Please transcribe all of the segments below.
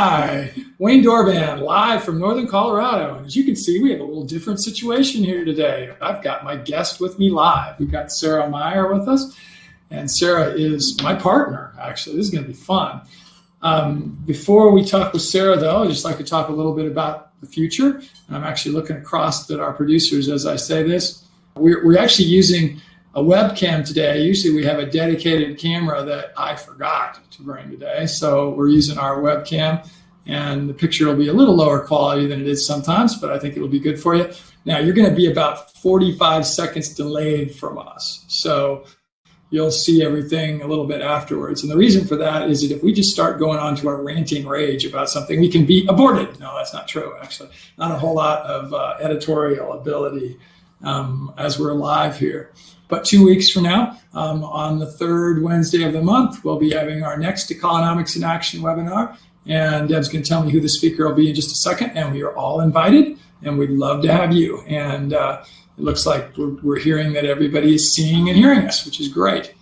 Hi, Wayne Dorban, live from Northern Colorado. And as you can see, we have a little different situation here today. I've got my guest with me live. We've got Sara Meyer with us, and Sara is my partner, actually. This is going to be fun. Before we talk with Sara, though, I'd just like to talk a little bit about the future. And I'm actually looking across at our producers as I say this. We're actually using a webcam today. Usually we have a dedicated camera that I forgot to bring today. So we're using our webcam, and the picture will be a little lower quality than it is sometimes, but I think it'll be good for you. Now you're going to be about 45 seconds delayed from us. So you'll see everything a little bit afterwards. And the reason for that is that if we just start going on to our ranting rage about something, we can be aborted. No, that's not true, actually. Not a whole lot of editorial ability as we're live here. But 2 weeks from now, on the third Wednesday of the month, we'll be having our next Economics in Action webinar. And Deb's going to tell me who the speaker will be in just a second. And we are all invited, and we'd love to have you. And it looks like we're hearing that everybody is seeing and hearing us, which is great.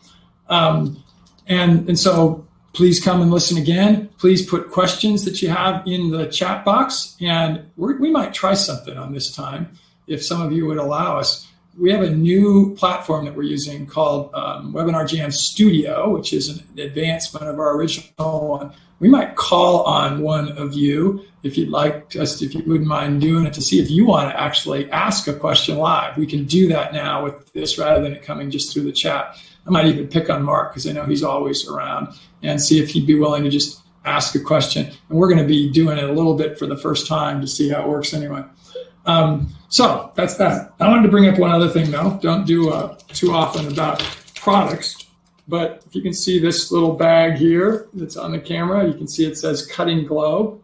And so please come and listen again. Please put questions that you have in the chat box. And we might try something on this time, if some of you would allow us. We have a new platform that we're using called Webinar Jam Studio, which is an advancement of our original one. We might call on one of you if you'd like us, if you wouldn't mind doing it, to see if you want to actually ask a question live. We can do that now with this rather than it coming just through the chat. I might even pick on Mark because I know he's always around, and see if he'd be willing to just ask a question. And we're going to be doing it a little bit for the first time to see how it works anyway. So that's that. I wanted to bring up one other thing, though. Don't do too often about products, but if you can see this little bag here that's on the camera, you can see it says Cutting Globe.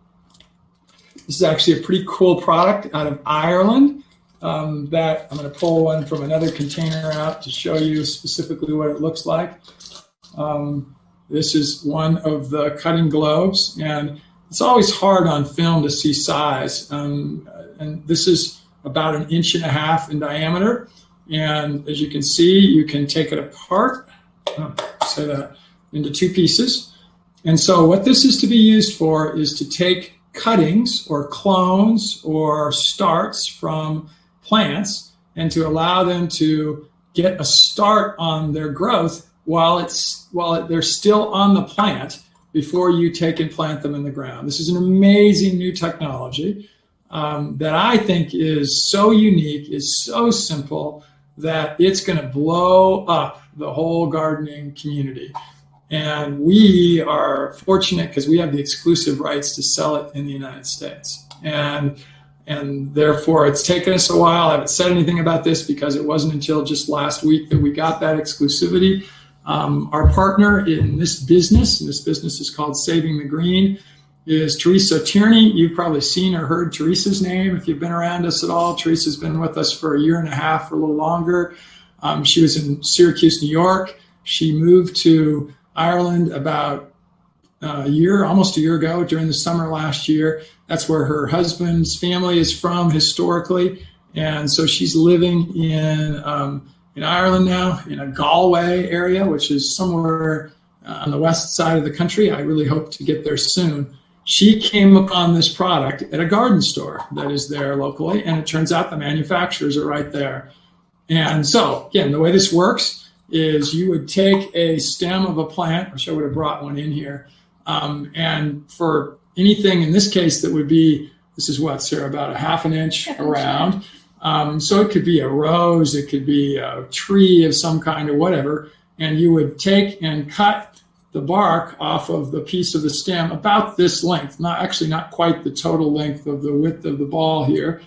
This is actually a pretty cool product out of Ireland that I'm going to pull one from another container out to show you specifically what it looks like. This is one of the cutting globes, and it's always hard on film to see size. And this is about 1.5 inches in diameter. And as you can see, you can take it apart, into 2 pieces. And so what this is to be used for is to take cuttings or clones or starts from plants and to allow them to get a start on their growth while they're still on the plant before you take and plant them in the ground. This is an amazing new technology that I think is so unique, is so simple, that it's going to blow up the whole gardening community. And we are fortunate because we have the exclusive rights to sell it in the United States. And therefore, it's taken us a while. I haven't said anything about this because it wasn't until just last week that we got that exclusivity. Our partner in this business, and this business is called Saving the Green, is Teresa Tierney. You've probably seen or heard Teresa's name if you've been around us at all. Teresa's been with us for 1.5 years or a little longer. She was in Syracuse, New York. She moved to Ireland about almost a year ago during the summer last year. That's where her husband's family is from historically. And so she's living in Ireland now, in a Galway area, which is somewhere on the west side of the country. I really hope to get there soon. She came upon this product at a garden store that is there locally, and it turns out the manufacturers are right there. And so, again, the way this works is you would take a stem of a plant, which I would have brought one in here, and for anything in this case that would be, this is what, Sara, about 1/2 inch around. So it could be a rose, it could be a tree of some kind or whatever, and you would take and cut the bark off of the piece of the stem about this length, not quite the total length of the width of the ball here.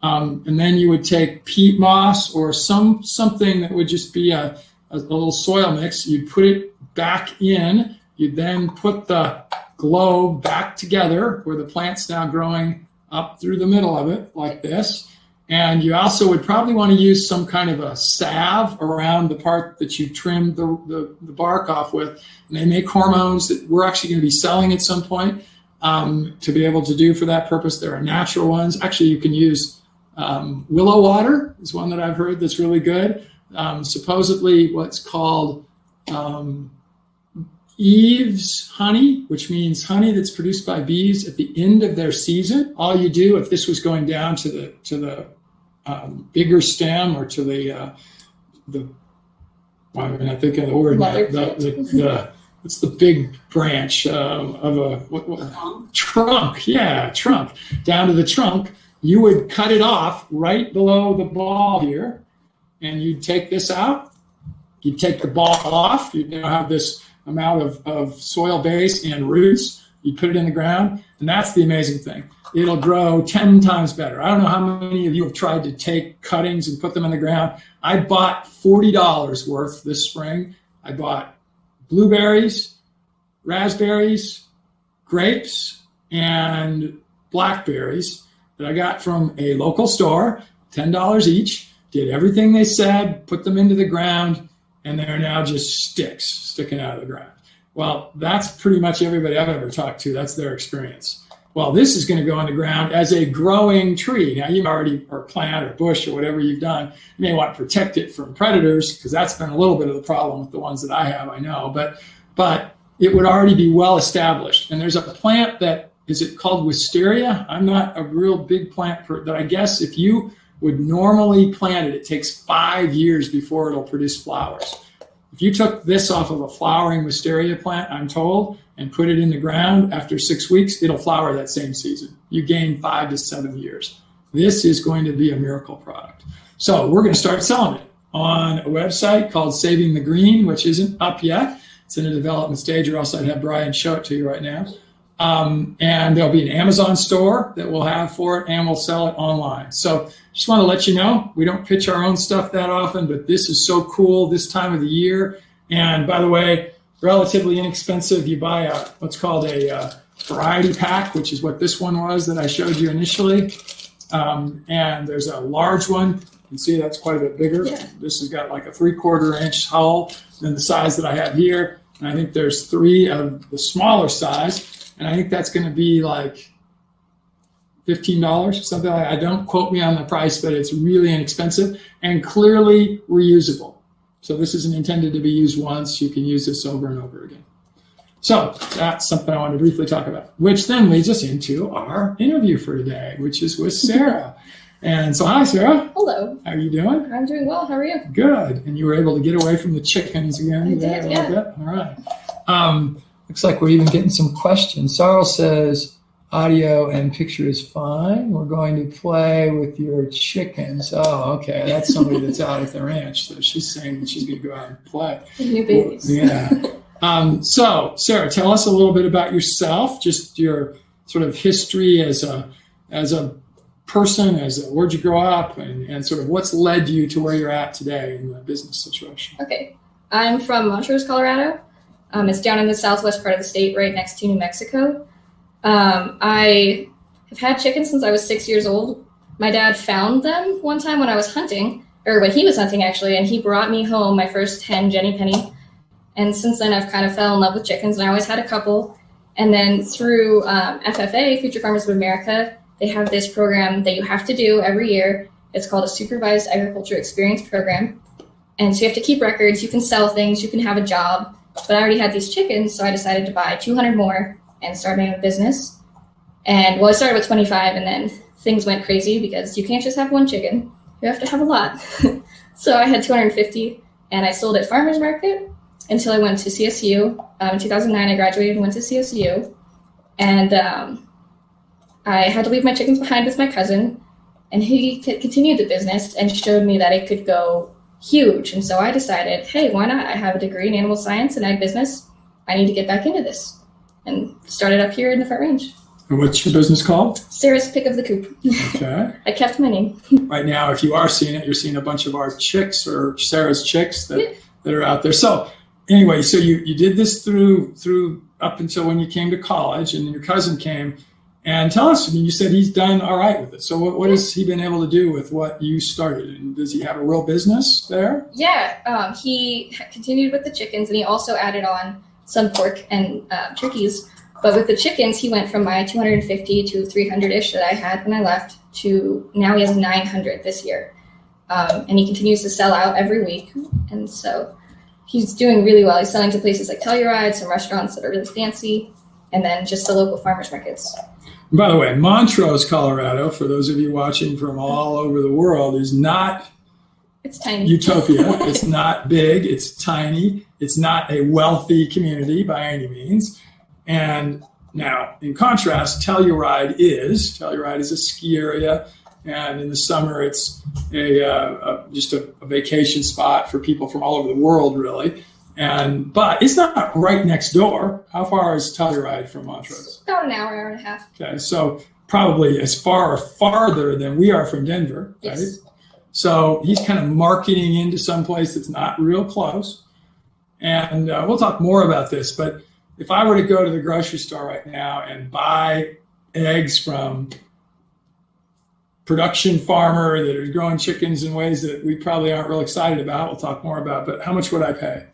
And then you would take peat moss or something that would just be a little soil mix. You'd put it back in. You'd then put the globe back together where the plant's now growing up through the middle of it like this. And you also would probably want to use some kind of a salve around the part that you trimmed the bark off with. And they make hormones that we're actually going to be selling at some point to be able to do for that purpose. There are natural ones. Actually, you can use willow water is one that I've heard that's really good. Supposedly what's called eaves honey, which means honey that's produced by bees at the end of their season. All you do, if this was going down to the bigger stem or to the I'm not thinking of the word. What's the big branch of a trunk? Yeah, trunk. Down to the trunk, you would cut it off right below the ball here, and you'd take this out. You'd take the ball off. You'd now have this amount of soil base and roots. You put it in the ground, and that's the amazing thing. It'll grow 10 times better. I don't know how many of you have tried to take cuttings and put them in the ground. I bought $40 worth this spring. I bought blueberries, raspberries, grapes, and blackberries that I got from a local store, $10 each. Did everything they said, put them into the ground, and they're now just sticks sticking out of the ground. Well, that's pretty much everybody I've ever talked to. That's their experience. Well, this is going to go in the ground as a growing tree. Now, you already, or plant or bush or whatever you've done, you may want to protect it from predators, because that's been a little bit of the problem with the ones that I have, I know. But it would already be well established. And there's a plant that, is it called wisteria? I'm not a real big plant that I guess if you would normally plant it, it takes 5 years before it'll produce flowers. If you took this off of a flowering wisteria plant, I'm told, and put it in the ground, after 6 weeks, it'll flower that same season. You gain 5 to 7 years. This is going to be a miracle product. So we're going to start selling it on a website called Saving the Green, which isn't up yet. It's in a development stage, or else I'd have Brian show it to you right now. And there'll be an Amazon store that we'll have for it, and we'll sell it online. So just want to let you know, we don't pitch our own stuff that often, but this is so cool this time of the year. And by the way, relatively inexpensive. You buy what's called a variety pack, which is what this one was that I showed you initially. And there's a large one. You can see that's quite a bit bigger. Yeah. This has got like a 3/4 inch hull than the size that I have here. And I think there's 3 of the smaller size. And I think that's going to be like $15, something like that. I don't quote me on the price, but it's really inexpensive and clearly reusable. So this isn't intended to be used once. You can use this over and over again. So that's something I wanted to briefly talk about, which then leads us into our interview for today, which is with Sara. And so, hi, Sara. Hello. How are you doing? I'm doing well. How are you? Good. And you were able to get away from the chickens again? I did, yeah. Bit? All right. Looks like we're even getting some questions. Sara says audio and picture is fine. We're going to play with your chickens. Oh, okay. That's somebody that's out at the ranch. So she's saying that she's going to go out and play. New babies. Yeah. So, Sara, tell us a little bit about yourself, just your sort of history as a person, where'd you grow up, and sort of what's led you to where you're at today in the business situation. Okay. I'm from Roosters, Colorado. It's down in the southwest part of the state, right next to New Mexico. I have had chickens since I was 6 years old. My dad found them one time when I was hunting, or when he was hunting actually, and he brought me home my first hen, Jenny Penny. And since then I've kind of fell in love with chickens, and I always had a couple. And then through FFA, Future Farmers of America, they have this program that you have to do every year. It's called a Supervised Agriculture Experience Program. And so you have to keep records, you can sell things, you can have a job. But I already had these chickens, so I decided to buy 200 more and start my own business. And well, I started with 25, and then things went crazy because you can't just have one chicken. You have to have a lot. So I had 250, and I sold at farmers market until I went to CSU. In 2009, I graduated and went to CSU. And I had to leave my chickens behind with my cousin, and he continued the business and showed me that it could go huge. And so I decided, hey, why not? I have a degree in animal science and ag business. I need to get back into this, and started up here in the Front Range. And what's your business called? Sara's Pick of the Coop. Okay. I kept my name. Right now, if you are seeing it, you're seeing a bunch of our chicks, or Sara's chicks that are out there. So anyway, so you did this through up until when you came to college, and then your cousin came. And tell us, I mean, you said he's done all right with it. So what has he been able to do with what you started? And does he have a real business there? Yeah, he continued with the chickens, and he also added on some pork and turkeys. But with the chickens, he went from my 250 to 300-ish that I had when I left to now he has 900 this year. And he continues to sell out every week. And so he's doing really well. He's selling to places like Telluride, some restaurants that are really fancy, and then just the local farmers markets. By the way, Montrose, Colorado, for those of you watching from all over the world, is not it's tiny. Utopia. It's not big. It's tiny. It's not a wealthy community by any means. And now, in contrast, Telluride is a ski area. And in the summer, it's just a vacation spot for people from all over the world, really. But it's not right next door. How far is Telluride from Montrose? About an hour, hour and a half. Okay, so probably as far or farther than we are from Denver, right? Yes. So he's kind of marketing into some place that's not real close. And we'll talk more about this. But if I were to go to the grocery store right now and buy eggs from production farmer that is growing chickens in ways that we probably aren't real excited about, we'll talk more about, but how much would I pay?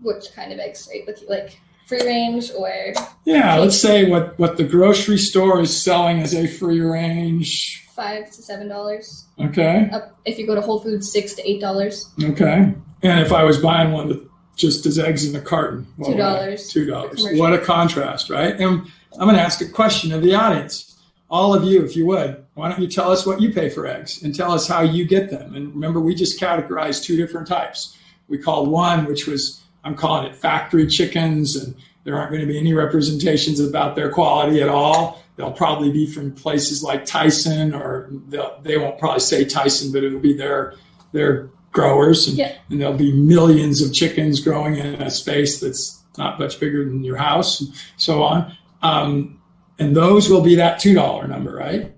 Which kind of eggs, right? Like free range or? Yeah, let's say what the grocery store is selling as a free range. $5 to $7. Okay. If you go to Whole Foods, $6 to $8. Okay. And if I was buying one that just as eggs in a carton, $2. $2. What a contrast, right? And I'm going to ask a question of the audience. All of you, if you would, why don't you tell us what you pay for eggs and tell us how you get them? And remember, we just categorized two different types. We called one, which was, I'm calling it factory chickens, and there aren't going to be any representations about their quality at all. They'll probably be from places like Tyson, or they won't probably say Tyson, but it'll be their growers, and there'll be millions of chickens growing in a space that's not much bigger than your house, and so on. And those will be that $2 number, right?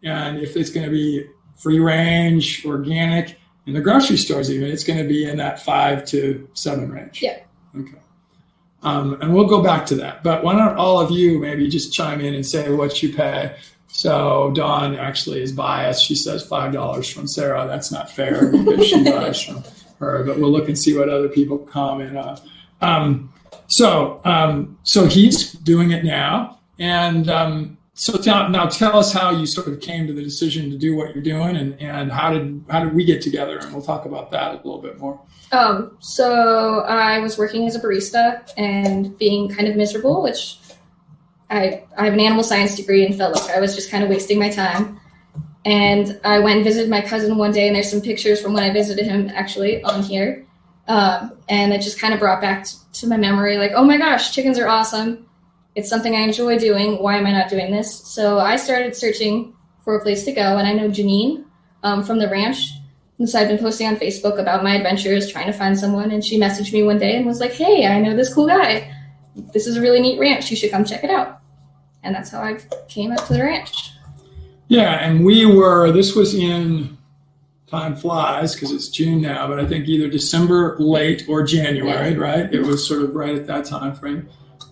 And if it's going to be free range, organic, in the grocery stores even, it's going to be in that 5 to 7 range. Yeah. Okay. And we'll go back to that. But why don't all of you maybe just chime in and say what you pay? So Dawn actually is biased. She says $5 from Sara. That's not fair because she buys from her. But we'll look and see what other people comment on. So he's doing it now. And so now tell us how you sort of came to the decision to do what you're doing, and how did we get together? And we'll talk about that a little bit more. So I was working as a barista and being kind of miserable, which I have an animal science degree and felt like I was just kind of wasting my time. And I went and visited my cousin one day, and there's some pictures from when I visited him actually on here. And it just kind of brought back to my memory, like, oh my gosh, chickens are awesome. It's something I enjoy doing. Why am I not doing this? So I started searching for a place to go, and I know Janine from the ranch. And so I've been posting on Facebook about my adventures, trying to find someone, and she messaged me one day and was like, hey, I know this cool guy. This is a really neat ranch. You should come check it out. And that's how I came up to the ranch. Yeah, and this was in, time flies because it's June now, but I think either December late or January, right? It was sort of right at that time frame.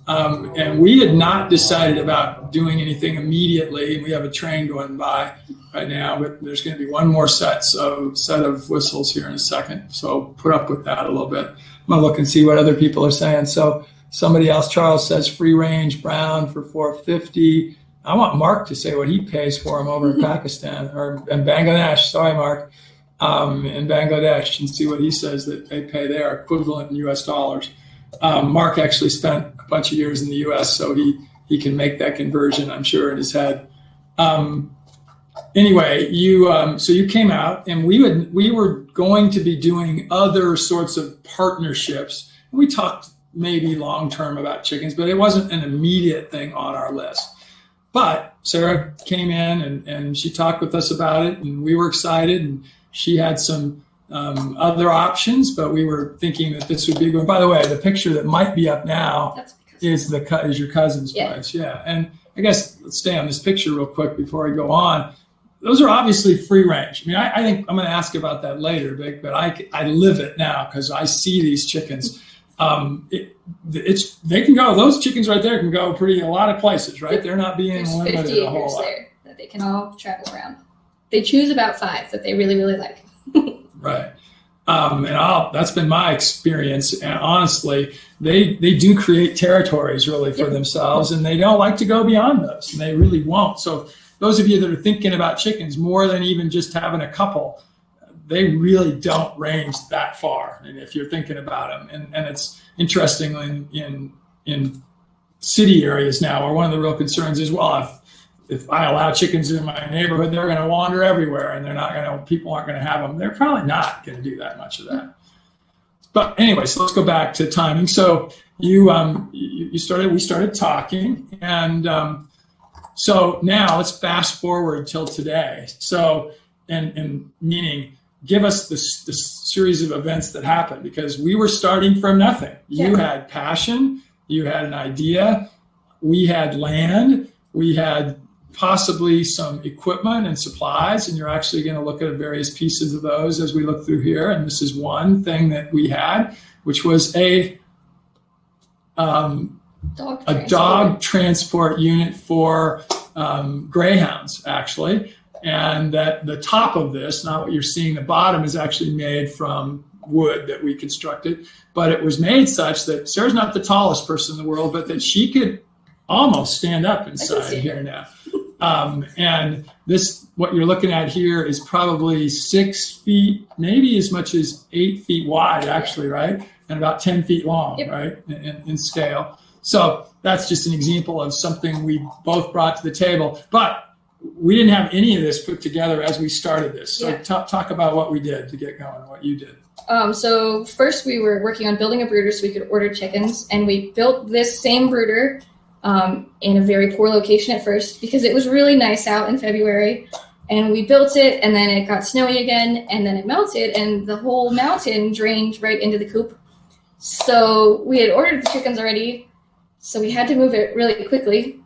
And we had not decided about doing anything immediately. We have a train going by right now, but there's going to be one more set of whistles here in a second. So put up with that a little bit. I'm going to look and see what other people are saying. So somebody else, Charles, says free range brown for $4.50. I want Mark to say what he pays for him over in Pakistan or in Bangladesh. Sorry, Mark. In Bangladesh, and see what he says that they pay there, equivalent in US dollars. Mark actually spent a bunch of years in the U.S., so he can make that conversion, I'm sure, in his head. Anyway, so you came out, and we were going to be doing other sorts of partnerships. We talked maybe long term about chickens, but it wasn't an immediate thing on our list. But Sara came in and she talked with us about it, and we were excited, and she had some other options, but we were thinking that this would be good. By the way, the picture that might be up now is your cousin's place. Yeah. And I guess let's stay on this picture real quick before I go on. Those are obviously free range. I mean, I think I'm going to ask about that later, Vic, but I live it now because I see these chickens. They can go, those chickens right there can go a lot of places, right? They're not being limited 50 a whole acres lot. there that they can all travel around. They choose about 5 that they really, really like. Right. That's been my experience. And honestly, they do create territories really for themselves, and they don't like to go beyond those, and they really won't. So those of you that are thinking about chickens more than even just having a couple, they really don't range that far. And if you're thinking about them, and it's interesting in city areas now, where one of the real concerns is, well, if I allow chickens in my neighborhood, they're going to wander everywhere, and people aren't going to have them. They're probably not going to do that much of that. But anyway, so let's go back to timing. So we started talking, and so now let's fast forward till today. So, and meaning, give us the series of events that happened, because we were starting from nothing. You had passion, you had an idea, we had land, we had possibly some equipment and supplies, and you're actually going to look at various pieces of those as we look through here. And this is one thing that we had, which was a dog transport unit for greyhounds, actually. And that the top of this, not what you're seeing, the bottom is actually made from wood that we constructed, but it was made such that Sarah's not the tallest person in the world, but that she could almost stand up inside here now. And this, what you're looking at here, is probably 6 feet, maybe as much as 8 feet wide, actually, right? And about 10 feet long, right, in scale. So that's just an example of something we both brought to the table. But we didn't have any of this put together as we started this. So talk about what we did to get going, what you did. So first we were working on building a brooder so we could order chickens, and we built this same brooder in a very poor location at first, because it was really nice out in February, and we built it, and then it got snowy again, and then it melted, and the whole mountain drained right into the coop. So we had ordered the chickens already, so we had to move it really quickly.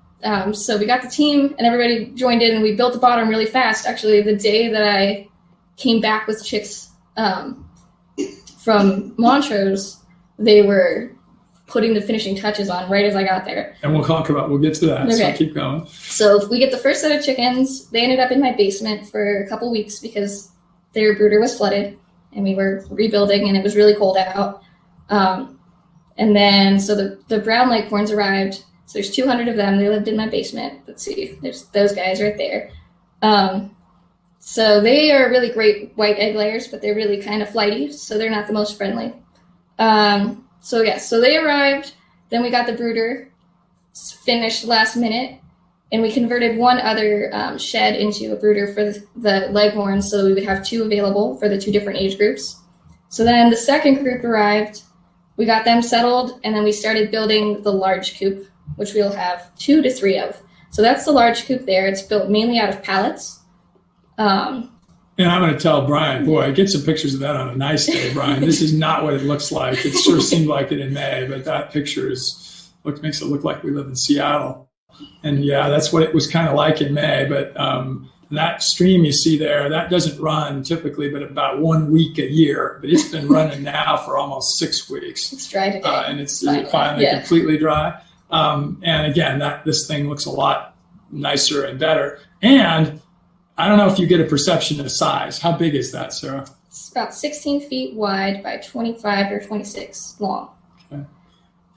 So we got the team and everybody joined in, and we built the bottom really fast. Actually, the day that I came back with chicks from Montrose, they were putting the finishing touches on right as I got there. And we'll get to that, so keep going. So we get the first set of chickens. They ended up in my basement for a couple weeks because their brooder was flooded, and we were rebuilding, and it was really cold out. And then, so the brown leghorns arrived. So there's 200 of them. They lived in my basement. Let's see, there's those guys right there. So they are really great white egg layers, but they're really kind of flighty, so they're not the most friendly. So they arrived. Then we got the brooder finished last minute, and we converted one other shed into a brooder for the leghorns, so we would have 2 available for the 2 different age groups. So then the second group arrived. We got them settled, and then we started building the large coop, which we'll have 2 to 3 of. So that's the large coop there. It's built mainly out of pallets. And I'm going to tell Brian, boy, get some pictures of that on a nice day, Brian. This is not what it looks like. It sure seemed like it in May, but that picture makes it look like we live in Seattle. And yeah, that's what it was kind of like in May. But that stream you see there, that doesn't run typically, but about 1 week a year. But it's been running now for almost 6 weeks. It's dry today. And it's finally completely dry. And again, this thing looks a lot nicer and better. And I don't know if you get a perception of size. How big is that, Sarah? It's about 16 feet wide by 25 or 26 long. Okay.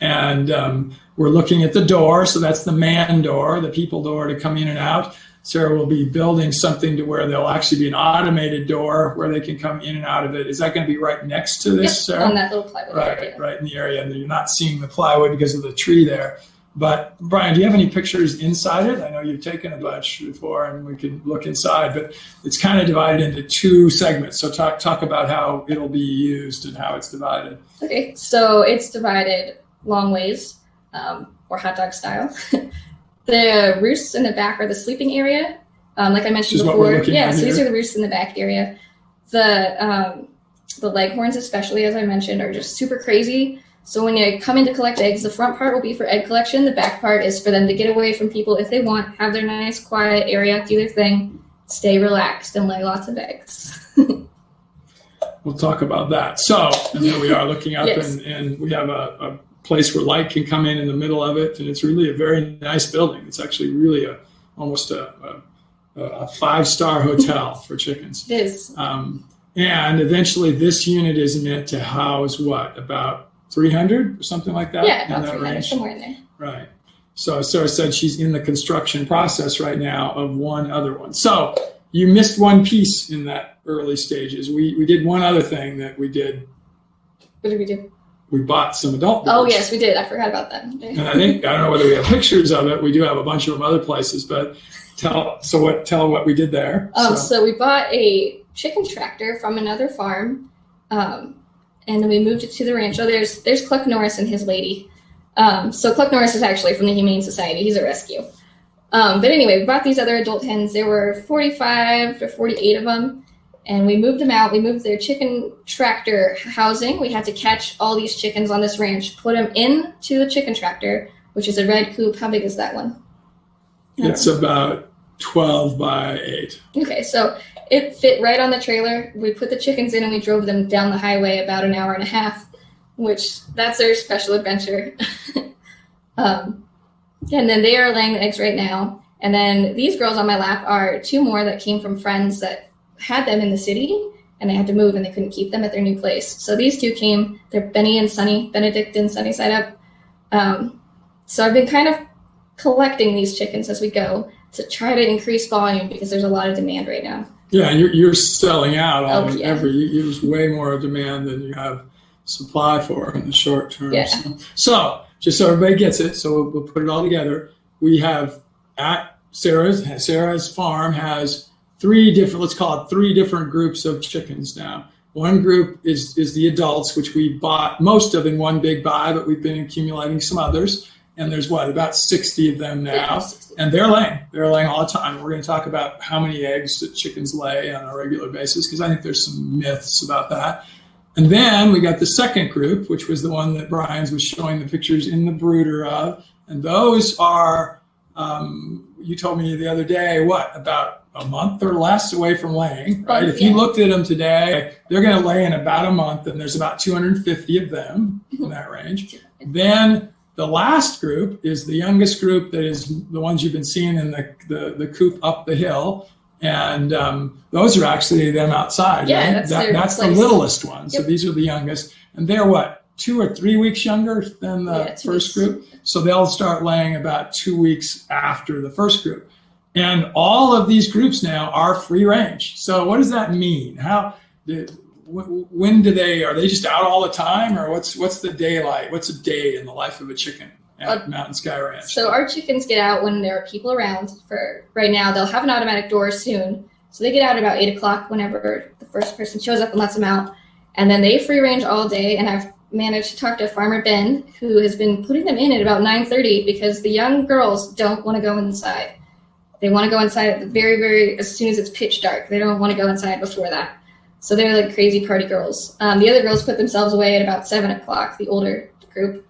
And we're looking at the door. So that's the man door, the people door to come in and out. Sarah will be building something to where there'll actually be an automated door where they can come in and out of it. Is that going to be right next to this, Sarah? On that little plywood area. Right in the area. And you're not seeing the plywood because of the tree there. But Brian, do you have any pictures inside it? I know you've taken a bunch before, and we can look inside, but it's kind of divided into 2 segments. So talk about how it'll be used and how it's divided. Okay, so it's divided long ways, or hot dog style. The roosts in the back are the sleeping area. Like I mentioned before. So these are the roosts in the back area. The leghorns, especially, as I mentioned, are just super crazy. So when you come in to collect eggs, the front part will be for egg collection. The back part is for them to get away from people if they want, have their nice, quiet area, do their thing, stay relaxed, and lay lots of eggs. We'll talk about that. So, and there we are looking up, and we have a place where light can come in the middle of it, and it's really a very nice building. It's actually really almost a 5-star hotel for chickens. It is. And eventually this unit is meant to house what, about 300 or something like that? Yeah, about 300, somewhere in there. Right. So Sarah said she's in the construction process right now of one other one. So you missed one piece in that early stages. We did one other thing that we did. What did we do? We bought some adult birds. Oh, yes, we did. I forgot about that. And I don't know whether we have pictures of it. We do have a bunch of them other places, but tell what we did there. So we bought a chicken tractor from another farm, and then we moved it to the ranch. So there's Cluck Norris and his lady. So Cluck Norris is actually from the Humane Society. He's a rescue. But anyway, we bought these other adult hens. There were 45 to 48 of them. And we moved them out. We moved their chicken tractor housing. We had to catch all these chickens on this ranch, put them into the chicken tractor, which is a red coop. How big is that one? It's about 12 by 8. Okay, so it fit right on the trailer. We put the chickens in and we drove them down the highway about an hour and a half, which that's their special adventure. And then they are laying the eggs right now. And then these girls on my lap are 2 more that came from friends that had them in the city, and they had to move and they couldn't keep them at their new place. So these 2 came. They're Benny and Sunny, Benedict and Sunny side up. So I've been kind of collecting these chickens as we go to try to increase volume because there's a lot of demand right now. Yeah, you're selling out on there's way more demand than you have supply for in the short term. Yeah. So just so everybody gets it, so we'll put it all together. We have at Sarah's farm has 3 different groups of chickens now. One group is the adults, which we bought most of in one big buy, but we've been accumulating some others. And there's about 60 of them now. And they're laying all the time. We're going to talk about how many eggs that chickens lay on a regular basis, because I think there's some myths about that. And then we got the second group, which was the one that Brian's was showing the pictures in the brooder of. And those are, you told me the other day, about a month or less away from laying, right? If you looked at them today, they're going to lay in about a month, and there's about 250 of them in that range. Then the last group is the youngest group, that is the ones you've been seeing in the coop up the hill, and those are actually them outside. Yeah, right? That's the littlest one. So these are the youngest, and they're 2 or 3 weeks younger than the first group. So they'll start laying about 2 weeks after the first group. And all of these groups now are free range. So what does that mean? When are they just out all the time, or what's the day like? What's a day in the life of a chicken at Mountain Sky Ranch? So our chickens get out when there are people around. For right now, they'll have an automatic door soon. So they get out about 8 o'clock whenever the first person shows up and lets them out. And then they free range all day. And I've managed to talk to Farmer Ben, who has been putting them in at about 9:30 because the young girls don't want to go inside. They want to go inside at the very, as soon as it's pitch dark. They don't want to go inside before that. So they're like crazy party girls. The other girls put themselves away at about 7 o'clock, the older group.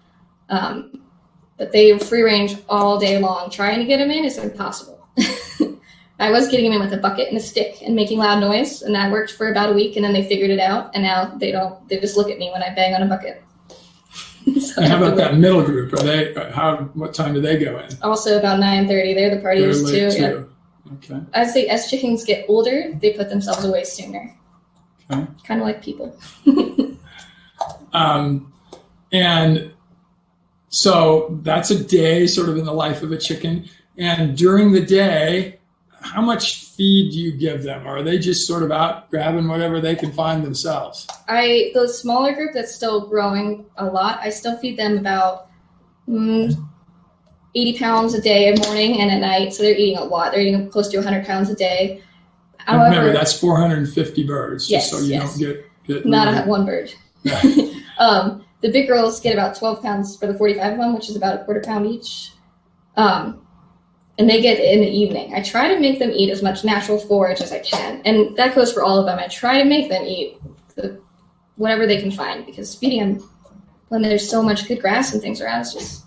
But they free range all day long. Trying to get them in is impossible. I was getting them in with a bucket and a stick and making loud noise, and that worked for about a week, and then they figured it out, and now they don't. They just look at me when I bang on a bucket. So and how about that middle group? What time do they go in? Also about 9:30. They're the partiers too. Yeah. Okay. I'd say as chickens get older, they put themselves away sooner. Okay. Kind of like people. And so that's a day sort of in the life of a chicken. And during the day, how much feed do you give them? Or are they just sort of out grabbing whatever they can find themselves? The smaller group that's still growing a lot, I still feed them about 80 pounds a day in morning and at night. So they're eating a lot. They're eating close to 100 pounds a day. However, remember, that's 450 birds, yes, just so you don't get not one bird. The big girls get about 12 pounds for the 45 of them, which is about a quarter pound each. And they get in the evening. I try to make them eat as much natural forage as I can. And that goes for all of them. I try to make them eat whatever they can find, because feeding them when there's so much good grass and things around is just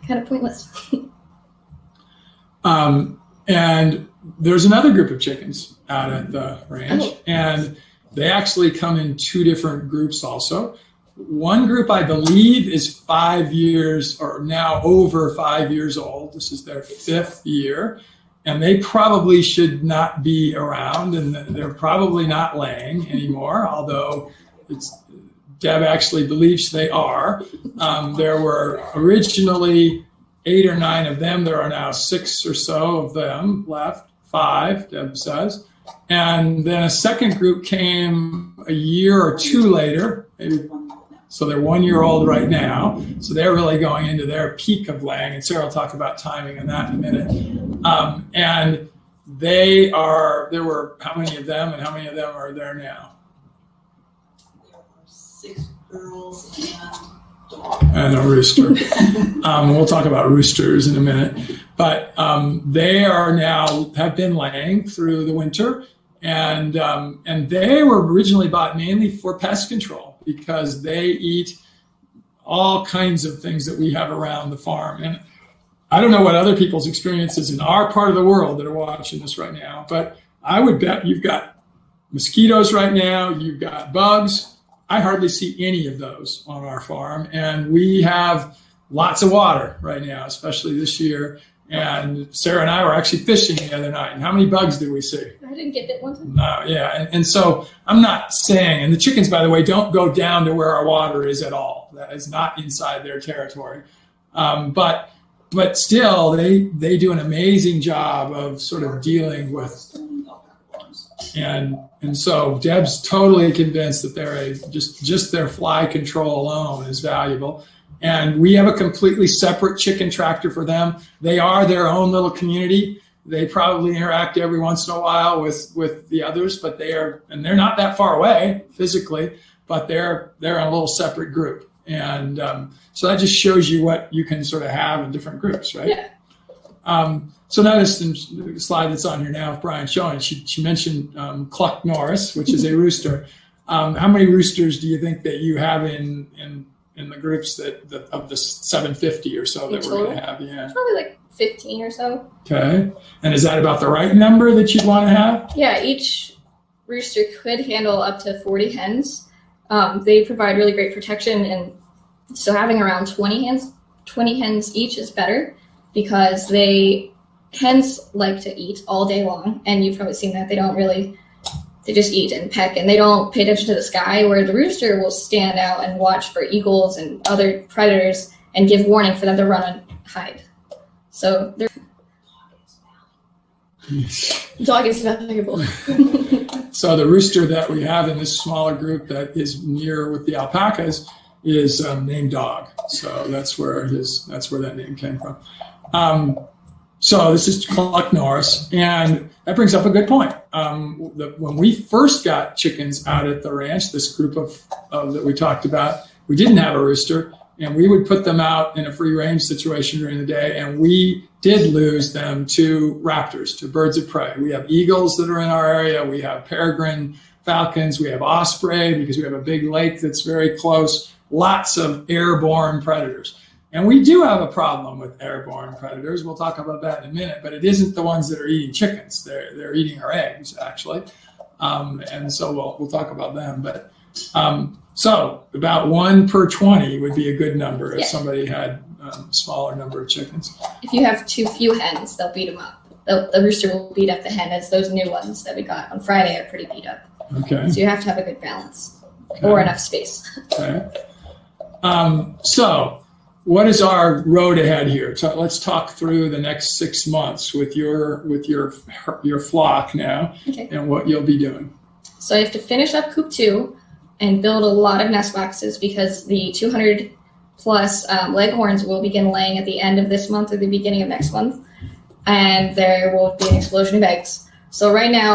kind of pointless. And there's another group of chickens out at the ranch, and they actually come in 2 different groups also. One group, I believe, is 5 years or now over 5 years old. This is their 5th year, and they probably should not be around, and they're probably not laying anymore, although Deb actually believes they are. There were originally 8 or 9 of them. There are now 6 or so of them left, 5, Deb says. And then a second group came a year or two later, maybe. So they're 1 year old right now. So they're really going into their peak of laying. And Sara will talk about timing on that in a minute. And there were how many of them, and how many of them are there now? There were 6 girls and dog. And a rooster. We'll talk about roosters in a minute. But they are now have been laying through the winter. And they were originally bought mainly for pest control because they eat all kinds of things that we have around the farm. And I don't know what other people's experiences in our part of the world that are watching this right now, but I would bet you've got mosquitoes right now, you've got bugs. I hardly see any of those on our farm. And we have lots of water right now, especially this year. And Sara and I were actually fishing the other night. And how many bugs did we see? I didn't get bit one time. No, yeah. And so I'm not saying, and the chickens, by the way, don't go down to where our water is at all. That is not inside their territory. But still, they do an amazing job of sort of dealing with. And so Deb's totally convinced that just their fly control alone is valuable. And we have a completely separate chicken tractor for them. They are their own little community. They probably interact every once in a while with the others, but they're not that far away physically, but they're in a little separate group. And so that just shows you what you can sort of have in different groups, right? Yeah. So notice in the slide that's on here now, if Brian's showing, she mentioned Cluck Norris, which is a rooster. How many roosters do you think that you have in the groups of the 750 or so that we're going to have? Yeah. Probably like 15 or so. Okay. And is that about the right number that you'd want to have? Yeah, each rooster could handle up to 40 hens. They provide really great protection, and so having around 20 hens each is better because hens like to eat all day long, and you've probably seen that they just eat and peck, and they don't pay attention to the sky, where the rooster will stand out and watch for eagles and other predators and give warning for them to run and hide. So dog is valuable. So the rooster that we have in this smaller group that is near with the alpacas is named Dog. So that's where that name came from. So this is Cluck Norris, and that brings up a good point. When we first got chickens out at the ranch, this group of that we talked about, we didn't have a rooster, and we would put them out in a free range situation during the day, and we did lose them to raptors, to birds of prey. We have eagles that are in our area. We have peregrine falcons. We have osprey because we have a big lake that's very close. Lots of airborne predators. And we do have a problem with airborne predators. We'll talk about that in a minute, but it isn't the ones that are eating chickens. They're eating our eggs, actually. And so we'll talk about them. But so about 1 per 20 would be a good number if somebody had a smaller number of chickens. If you have too few hens, they'll beat them up. The rooster will beat up the hen, as those new ones that we got on Friday are pretty beat up. Okay. So you have to have a good balance or enough space. Okay. So what is our road ahead here? Let's talk through the next 6 months with your flock now, and what you'll be doing. So I have to finish up coop 2 and build a lot of nest boxes because the 200 plus leghorns will begin laying at the end of this month or the beginning of next month, and there will be an explosion of eggs. So right now